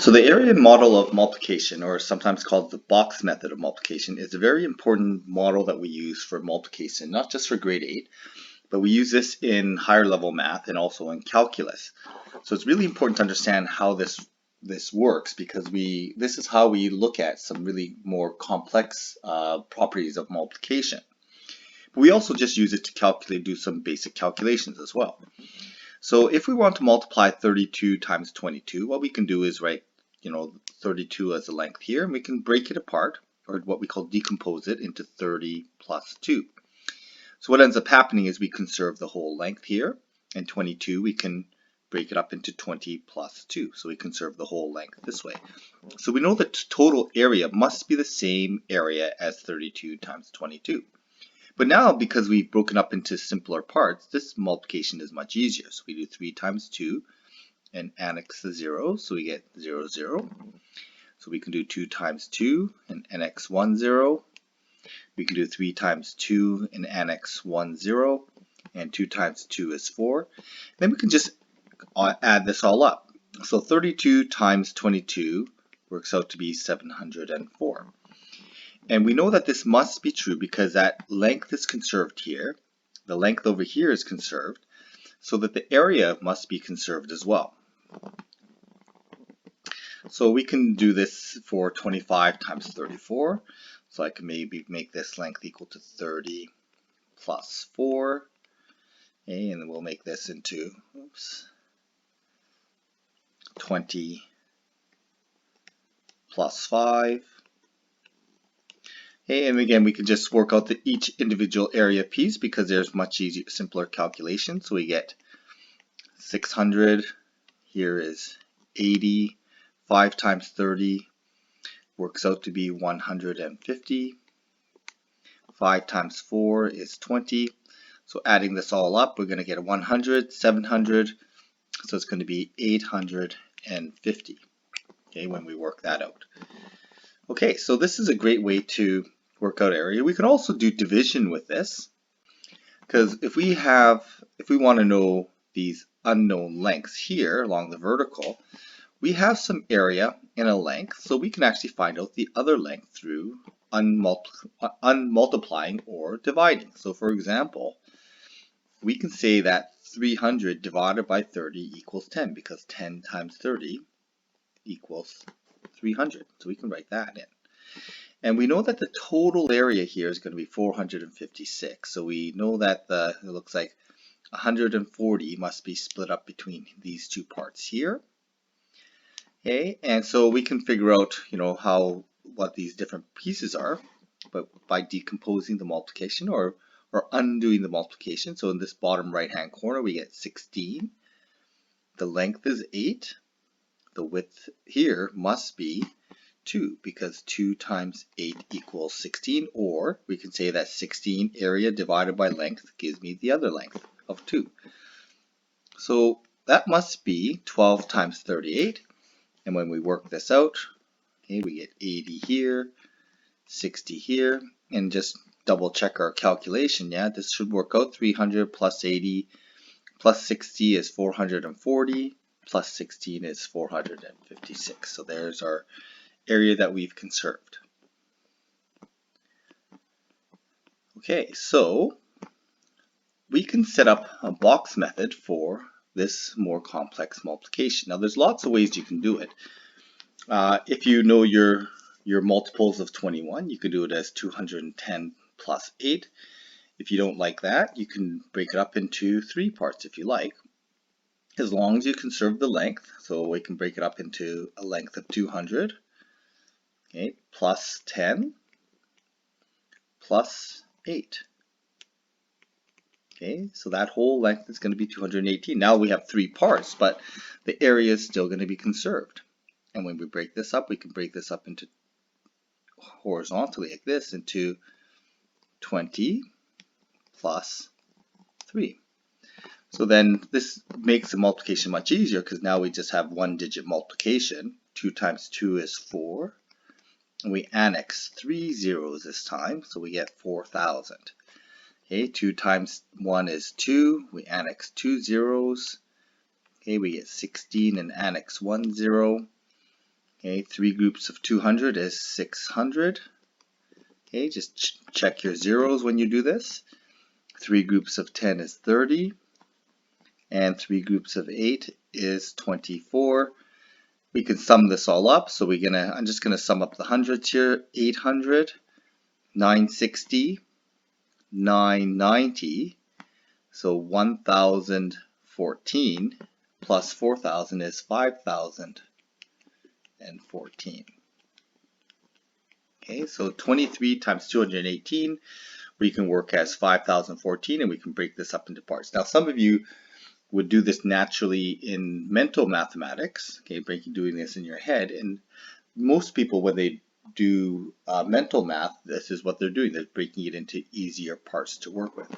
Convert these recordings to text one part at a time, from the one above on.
So the area model of multiplication, or sometimes called the box method of multiplication, is a very important model that we use for multiplication, not just for grade 8, but we use this in higher level math and also in calculus. So it's really important to understand how this works, because this is how we look at some really more complex properties of multiplication. But we also just use it to do some basic calculations as well. So if we want to multiply 32 times 22, what we can do is write 32 as a length here, and we can break it apart, or what we call decompose it, into 30 plus 2. So what ends up happening is we conserve the whole length here, and 22 we can break it up into 20 plus 2. So we conserve the whole length this way. So we know that total area must be the same area as 32 times 22. But now, because we've broken up into simpler parts, this multiplication is much easier. So we do 3 times 2 and annex the 0, so we get 0, 0. So we can do 2 times 2 and annex 1, 0. We can do 3 times 2 and annex 1, 0. And 2 times 2 is 4. Then we can just add this all up. So 32 times 22 works out to be 704. And we know that this must be true because that length is conserved here. The length over here is conserved, so that the area must be conserved as well. So we can do this for 25 times 34. So I can maybe make this length equal to 30 plus 4. Okay, and then we'll make this into 20 plus 5. Okay, and again, we can just work out each individual area piece because there's much easier, simpler calculation. So we get 600. Here is 80. 5 times 30 works out to be 150. 5 times 4 is 20. So adding this all up, we're going to get 100, 700. So it's going to be 850. Okay, when we work that out. Okay, so this is a great way to work out area. We can also do division with this, because if we want to know these unknown lengths here along the vertical, we have some area and a length, so we can actually find out the other length through unmultiplying or dividing. So for example, we can say that 300 divided by 30 equals 10, because 10 times 30 equals 300. So we can write that in. And we know that the total area here is going to be 456. So we know that it looks like 140 must be split up between these two parts here. Okay, and so we can figure out, what these different pieces are, but by decomposing the multiplication or undoing the multiplication. So in this bottom right hand corner, we get 16. The length is 8. The width here must be 2, because 2 times 8 equals 16, or we can say that 16 area divided by length gives me the other length of 2. So that must be 12 times 38. And when we work this out, okay, we get 80 here, 60 here, and just double check our calculation. Yeah, this should work out. 300 plus 80 plus 60 is 440, plus 16 is 456. So there's our area that we've conserved. Okay, so we can set up a box method for this more complex multiplication. Now there's lots of ways you can do it. If you know your multiples of 21, you could do it as 210 plus 8. If you don't like that, you can break it up into 3 parts if you like, as long as you conserve the length. So we can break it up into a length of 200, okay, plus 10 plus 8. Okay, so that whole length is going to be 218. Now we have 3 parts, but the area is still going to be conserved. And when we break this up, we can break this up into horizontally like this, into 20 plus 3. So then this makes the multiplication much easier, because now we just have 1-digit multiplication. 2 times 2 is 4. And we annex 3 zeros this time, so we get 4,000. Okay, 2 times 1 is 2. We annex 2 zeros. Okay, we get 16 and annex 1 0. Okay, 3 groups of 200 is 600. Okay, just check your zeros when you do this. 3 groups of 10 is 30. And 3 groups of 8 is 24. We can sum this all up. So I'm just gonna sum up the hundreds here. 800, 960, 990. So 1014 plus 4000 is 5014. Okay, so 23 times 218 we can work as 5014, and we can break this up into parts. Now some of you would do this naturally in mental mathematics, okay, doing this in your head, and most people when they do mental math, this is what they're doing. They're breaking it into easier parts to work with.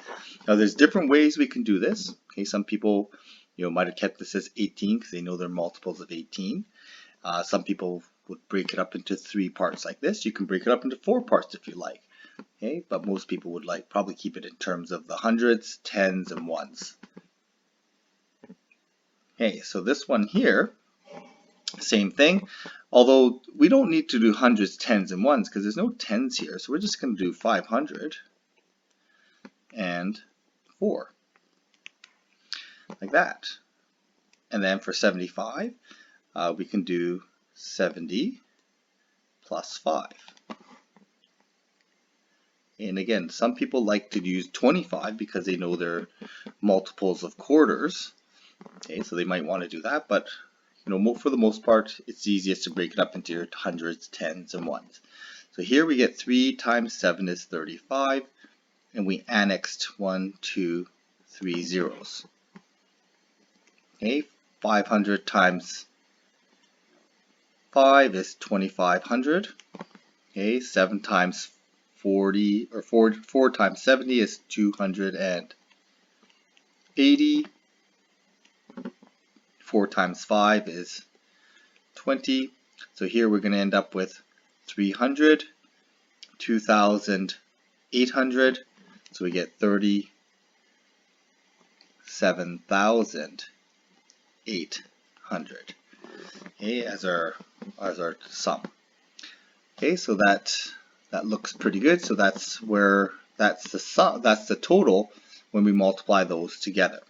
Now there's different ways we can do this. Okay, some people might have kept this as 18 because they know they're multiples of 18. Some people would break it up into 3 parts like this. You can break it up into 4 parts if you like. Okay, but most people would probably keep it in terms of the hundreds, tens, and ones. Okay, so this one here, same thing, although we don't need to do hundreds, tens, and ones because there's no tens here, so we're just going to do 500 and 4, like that. And then for 75, we can do 70 plus 5. And again, some people like to use 25 because they know they're multiples of quarters. Okay, so they might want to do that, but for the most part, it's easiest to break it up into your hundreds, tens, and ones. So here we get 3 times 7 is 35, and we annexed 1, 2, 3 zeros. Okay, 500 times 5 is 2500. Okay, 7 times 40, or 4 times 70 is 280. 4 times 5 is 20. So here we're going to end up with 300, 2,800. So we get 37,800. Okay, as our sum. Okay, so that looks pretty good. So that's the sum. That's the total when we multiply those together.